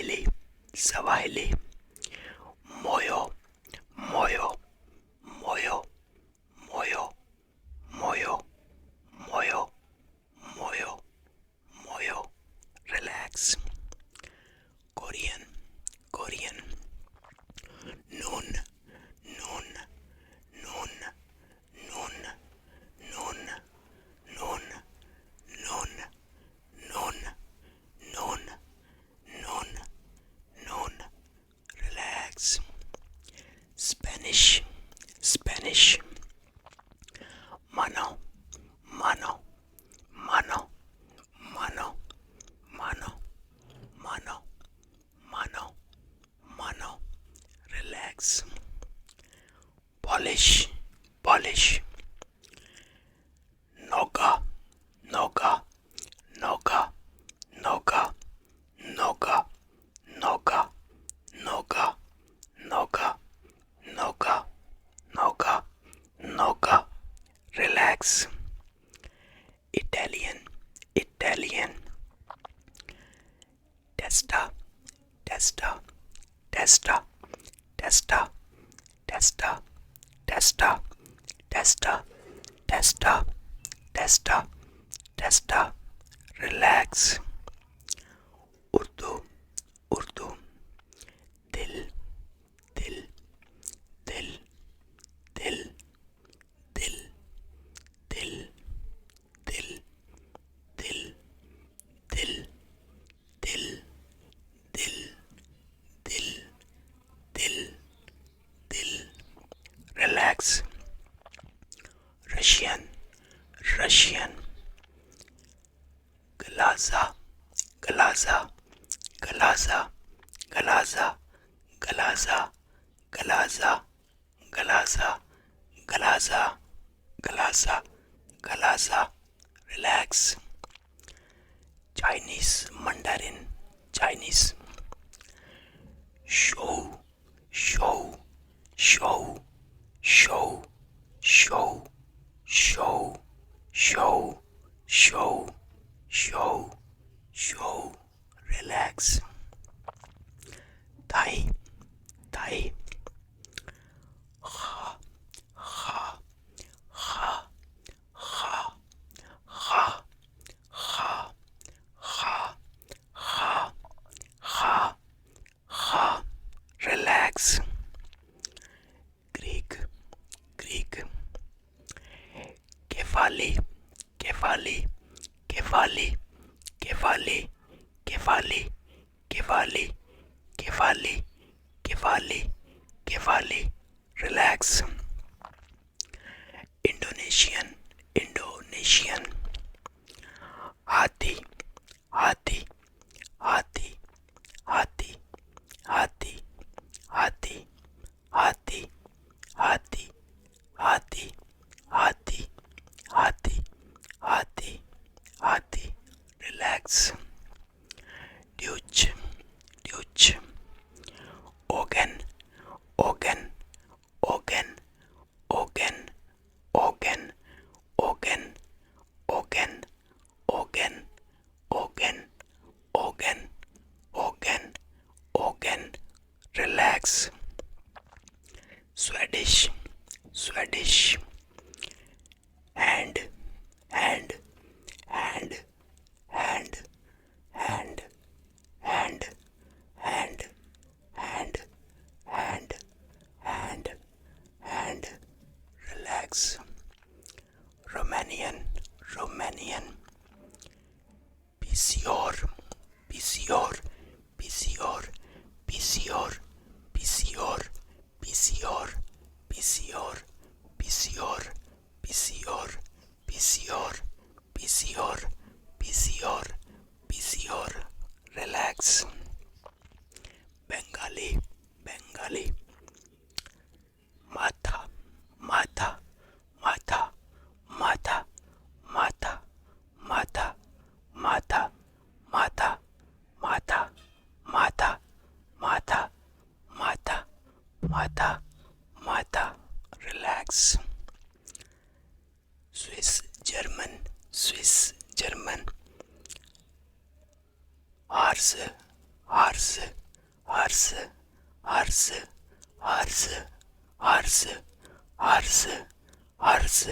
Swahili, Swahili, Moyo, Moyo, Moyo, Moyo, Moyo, Moyo, Moyo, Moyo, relax. Korean, Korean, Noon, Noon, Noon, Noon, Noon, Noon, Noon, Noon, Noon, Noon, Noon, relax. Spanish, Spanish, Mano, Mano, Mano, Mano, Mano, Mano, Mano, Mano, relax. Polish, Polish, Noga, Noga, Noga, Noga, Noga, Noga, Noga, Noga, Noga, Noga, Noga, relax. Italian, Italian, Testa, Testa, Testa, Testa, Testa, Testa, Testa, Testa, Testa, Testa, relax. Urdu, Urdu, Dil, Dil, Dil, Dil, Dil, Dil, Dil, Dil, Dil, Dil, Dil, Dil, Dil, Dil, relax. Russian, Russian, Galaza, Galaza, Galaza, Galaza, Galaza, Galaza, Galaza, Galaza, Galaza, Galaza, relax. Chinese, Mandarin, Chinese, Show, Show, Show, Show, Show, Show, Show, Show, Show, Show, relax. Thai, Thai, Ha, Ha, Ha, Ha, Ha, Ha, Ha, Ha, Ha, Ha, relax. Greek, Greek, Kefali, Kefali, Kefali, Kefali, Kefali, Kefali, Kefali, Kefali, Kefali, relax. Indonesian, Indonesian, Hati, Hati, Hati, Hati, Hati, Hati, Hati, Hati, Hati, Hati, Hati, Hati, Hati, relax. Dutch, Dutch, Organ, Organ, Organ, Organ, Organ, Organ, Organ, Organ, Organ, Organ, Organ, Organ, relax. Swedish, Swedish, Hand, Hand, Hand, Hand, Hand, Hand, Hand, Hand, Hand, Hand, Hand, relax. Romanian, Romanian, Pisior, Pisior, Pisior, Pisior, Pisior, Pisior, Pisior, Pisior, Pisior, Pisior, Pisior, Pisior, Pisior, relax. Bengali, Bengali, Mata, Mata, Mata, Mata, Mata, Mata, Mata, Mata, Mata, Mata, Mata, Mata, Mata, Mata, relax. Swiss, German, Swiss, German, Ars, horse, horse, horse, horse, horse, horse, horse,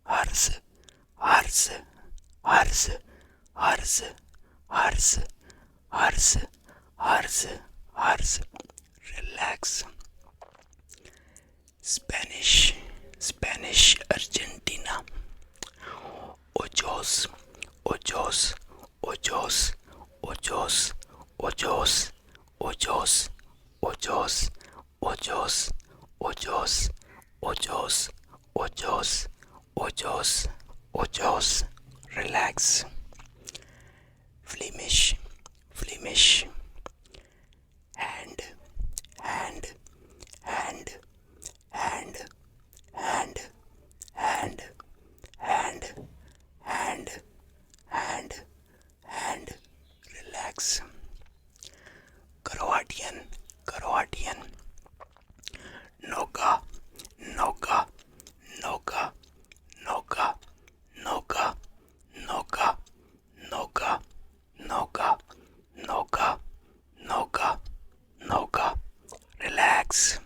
horse, horse, horse, horse, horse, horse, horse, horse. Relax. Spanish, Spanish, Argentina. Ojos, ojos, ojos, ojos, ojos, ojos, ojos, ojos, ojos, ojos, ojos, ojos, ojos. Relax. Flemish, Flemish. Hand, hand, hand, hand, hand, hand, hand, hand, hand, hand. Relax. Croatian, Croatian. Noga, noga, noga, noga, noga, noga, noga, noga, noga, noga, noga. Relax.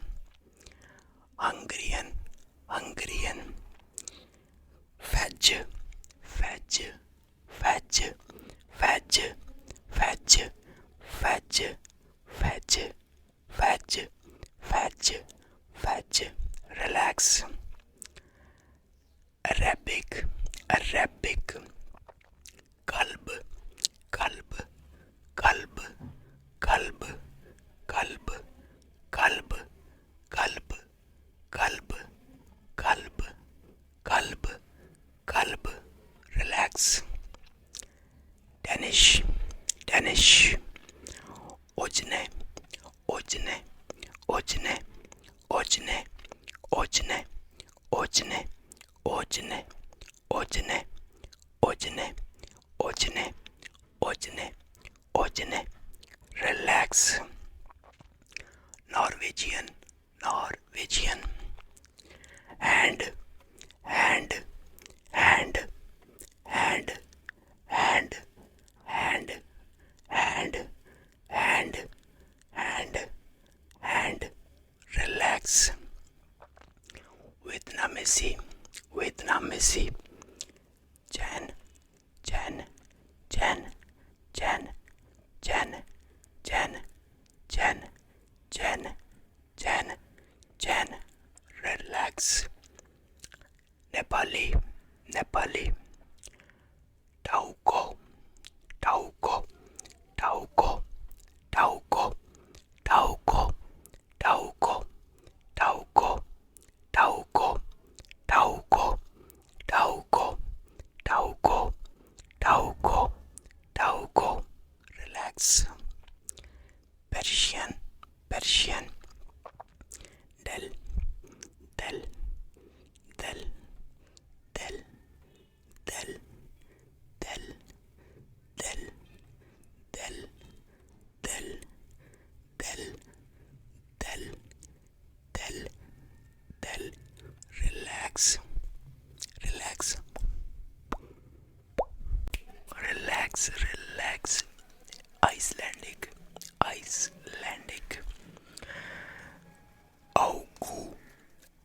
Hungarian, Hungarian. Fetch, fetch, fetch, fetch, fetch, fetch, fetch, fetch, fetch, fetch. Relax. Arabic, Arabic. Kalb, kalb, kalb, kalb, kalb, kalb, kalb, kalb, kalb, kalb, kalb. Relax. Danish, Danish. Ojne, ojne, ojne, ojne, ojne, ojne, ojne, ojne, ojne, ojne, ojne, ojne. Relax. Norwegian, Norwegian. Hand, hand, hand, hand, hand, hand, hand, hand, hand, hand. Relax. Vietnamese, Vietnamese. Jan, Jan, Jan, Jan, Jan, Jan, Jan, Jan, Jan, Jan. Relax. Nepali, Nepali. Tauko, Tauko, Tauko, Tauko, Tauko, Tauko, Tauko, Tauko, Tauko, Tauko, Tauko, Tauko, Tauko. Relax. Persian, Persian. Del, del, del, del, del, del, del, del, del, del, del, del, del. Relax. Relax. Relax, relax. Icelandic, Icelandic. Augu,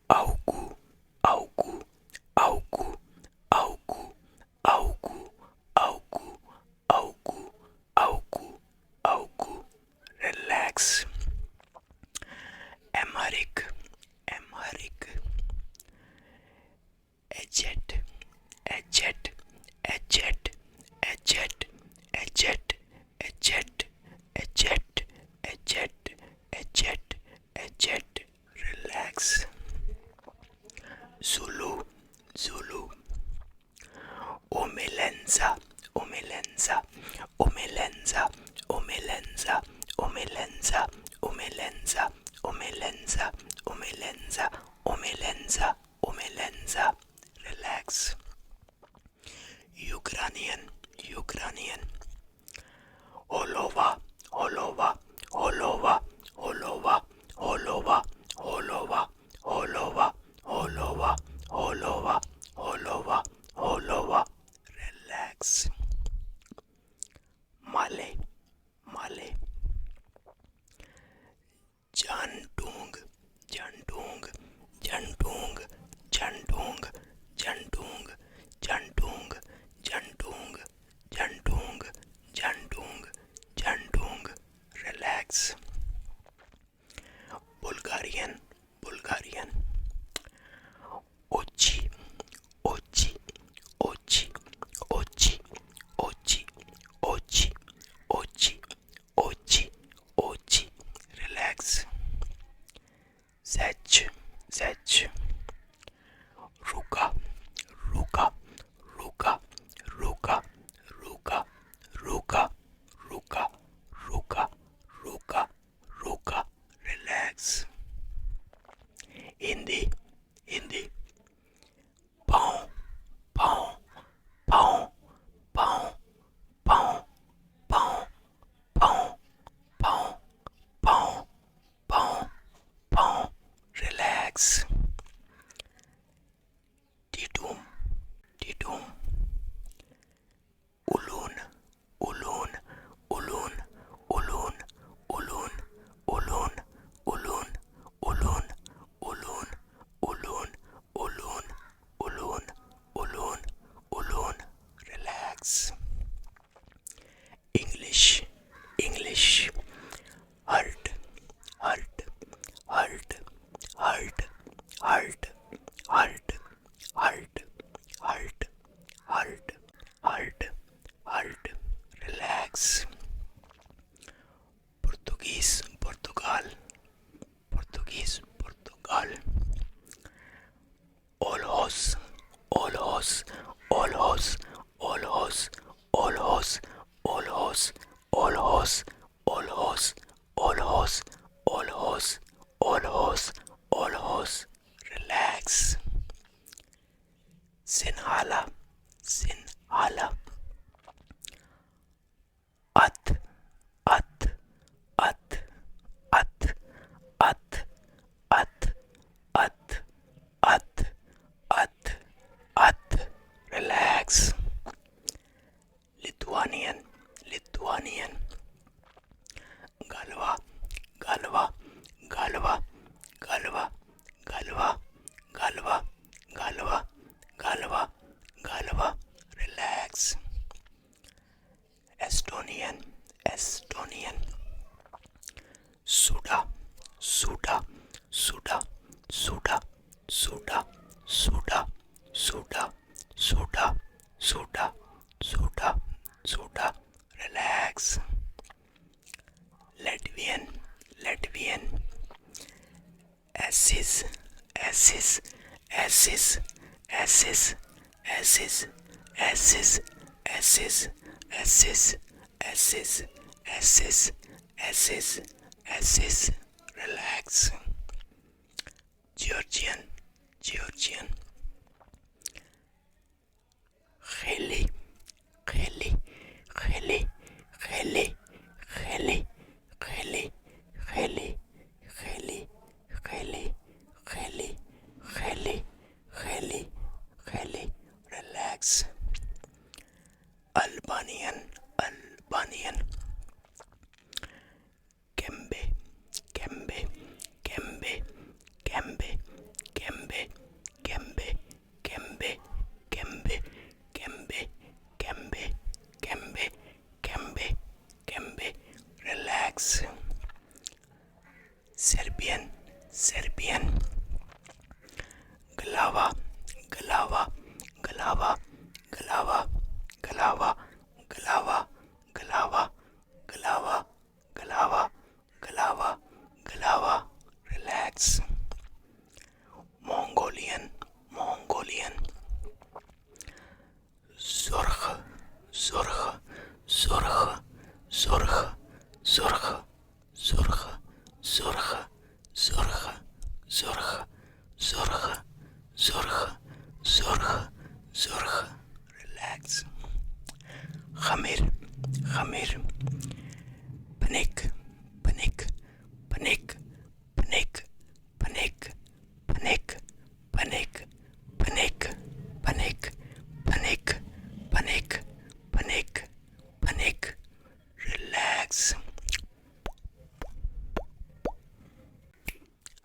augu, augu, augu, augu, augu, augu, augu, augu, augu. Relax. Amharic, Amharic. Eject, eject, eject, eject, eject, eject, eject, eject, eject, eject. Relax. Zulu, Zulu. Omelenza, Omelenza, Omelenza, Omelenza, Omelenza, Omelenza, Omelenza, Omelenza, Omelenza, Omelenza. Relax. Ukrainian, Ukrainian. Holova, Holova, Holova, Holova, Holova, Holova, Holova, Holova, Holova, Hindi Hindi पाँव पाँव पाँव पाँव पाँव पाँव पाँव पाँव पाँव पाँव पाँव रिलैक्स टीटूम टीटूम उलून उलून उलून उलून उलून उलून उलून उलून उलून उलून उलून उलून उलून उलून relax English English hurt hurt hurt hurt hurt hurt hurt hurt hurt hurt hurt relax Portuguese Portugal Portuguese Portugal ओलहोस ओलहोस ओलहोस ओलहोस ओलहोस ओलहोस ओलहोस ओलहोस ओलहोस ओलहोस ओलहोस ओलहोस रिलैक्स सिनहाला सिनहाला अत अत अत अत अत अत अत अत अत अत रिलैक्स लिथुआनियन लिथुआनियन गलवा गलवा गलवा गलवा गलवा गलवा गलवा गलवा गलवा रिलैक्स एस्टोनियन एस्टोनियन सुडा सुडा सुडा सुडा सुडा सुडा सुडा सुडा सुडा सुडा सुडा रिलैक्स लेटवियन लेटवियन एसिस एसिस एसिस एसिस एसिस एसिस एसिस एसिस एसिस एसिस एसिस एसिस रिलैक्स जॉर्जियन जॉर्जियन खेली खेली खेली खेली खेली खेली खेली खेली खेली खेली खेली खेली खेली रिलैक्स अल्बानियन अल्बानियन केम्बे केम्बे केम्बे केम्बे केम्बे केम्बे केम्बे केम्बे केम्बे केम्बे केम्बे केम्बे केम्बे रिलैक्स सर्बियन सर्बियन गलावा गलावा गलावा गलावा गलावा गलावा गलावा गलावा गलावा गलावा गलावा रिलैक्स मंगोलियन मंगोलियन सुर्ख सुर्ख सुर्ख सुर्ख सुर्ख सुर्ख सुर्ख सुर्ख सुर्ख सुर्ख सुर्ख सुर्ख सुर्ख रिलैक्स खमीर खमीर panic panic panic panic panic panic panic panic panic panic panic panic panic relax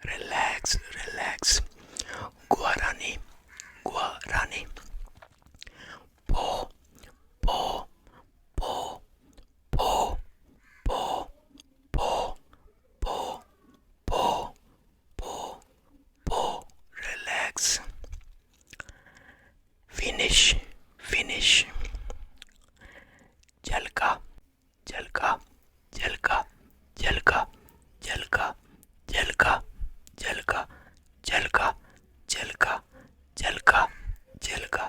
relax relax Guarani Guarani पो पो पो पो पो पो पो पो पो पो रिलैक्स फिनिश फिनिश झलका झलका झलका झलका झलका झलका झलका झलका झलका झलका झलका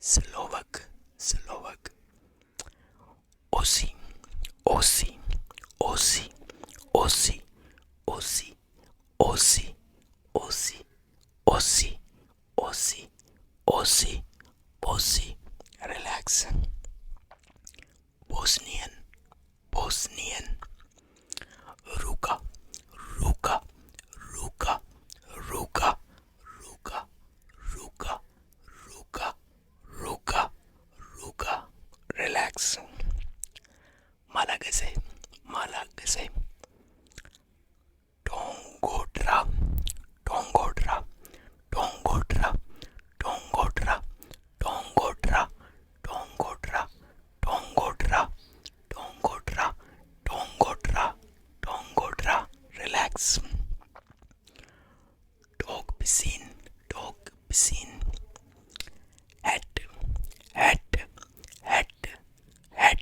Slovak, Slovak, Aussie, Aussie, Aussie, Aussie, Aussie, Aussie, Aussie, Aussie, Aussie, Aussie, Aussie, relax. Bosnian, Bosnian, Ruka, Ruka, Ruka, Ruka, Ruka, Ruka, Ruka, Ruka, Ruka, relax. Malagasy, Malagasy, Tongodra, Tongodra, Tongodra, Tongodra, Tongodra, Tongodra, Tongodra, Tongodra, Tongodra, Tongodra, relax. Dog piscine, dog piscine. Hat, hat, hat, hat,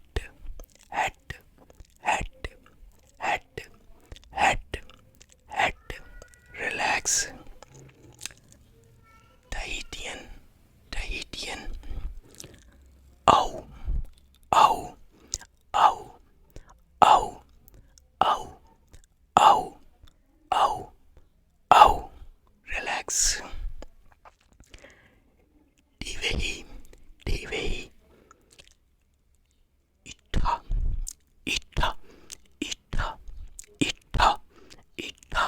hat, hat, hat, hat, hat, relax. Tahitian, Tahitian. Ow, ow, ow, ow, ow, ow, ow, ow, relax. Divehi, Divehi. Ita, Ita, Ita, Ita, Ita,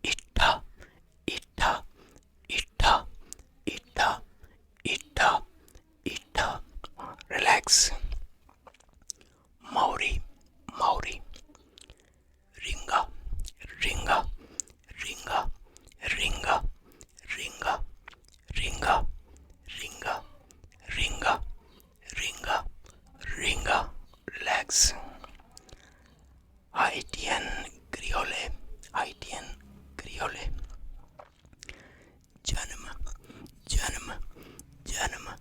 Ita, Ita, Ita, Ita, Ita, Ita, relax. Maori, Maori. Ringa, Ringa, Ringa, Ringa, Ringa, Ringa, Ringa, Ringa, Ringa, Ringa, relax. Haitian Creole, Haitian Creole. Janma, Janma, Janma,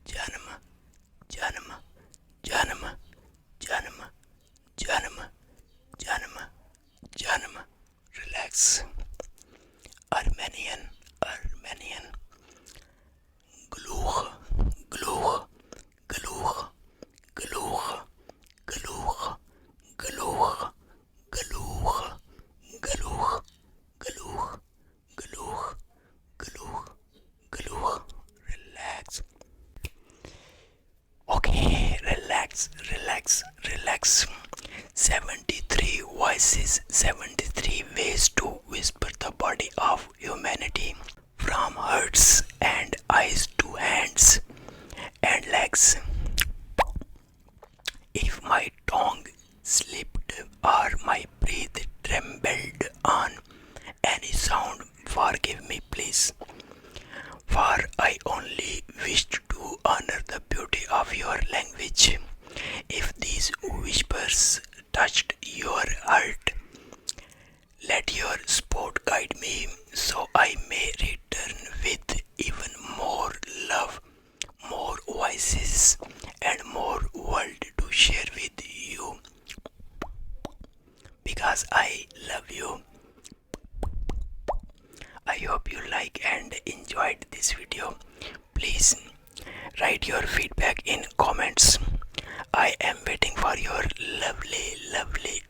Janma, Janma, Janma, Janma, Janma, Janma, Janma, relax. Armenian, Armenian. Gloch, Gloch, Gloch, Gloch, Gloch, Gloch, Gloch, Gloch, Gloch, Gloch, Gloch, Gloch, relax. Okay, relax, relax, relax. 73 voices, 73 ways to whisper the body of humanity. From hearts and eyes to hands and legs. If my tongue slipped or my breath trembled on any sound, forgive me, please. For I only wished to honor the beauty of your language. If these whispers touched your heart, let your sport guide me so I may return with even more love, more voices, and more world to share with you. Because I love you. I hope you like and enjoyed this video. Please write your feedback in comments. I am waiting for your lovely, lovely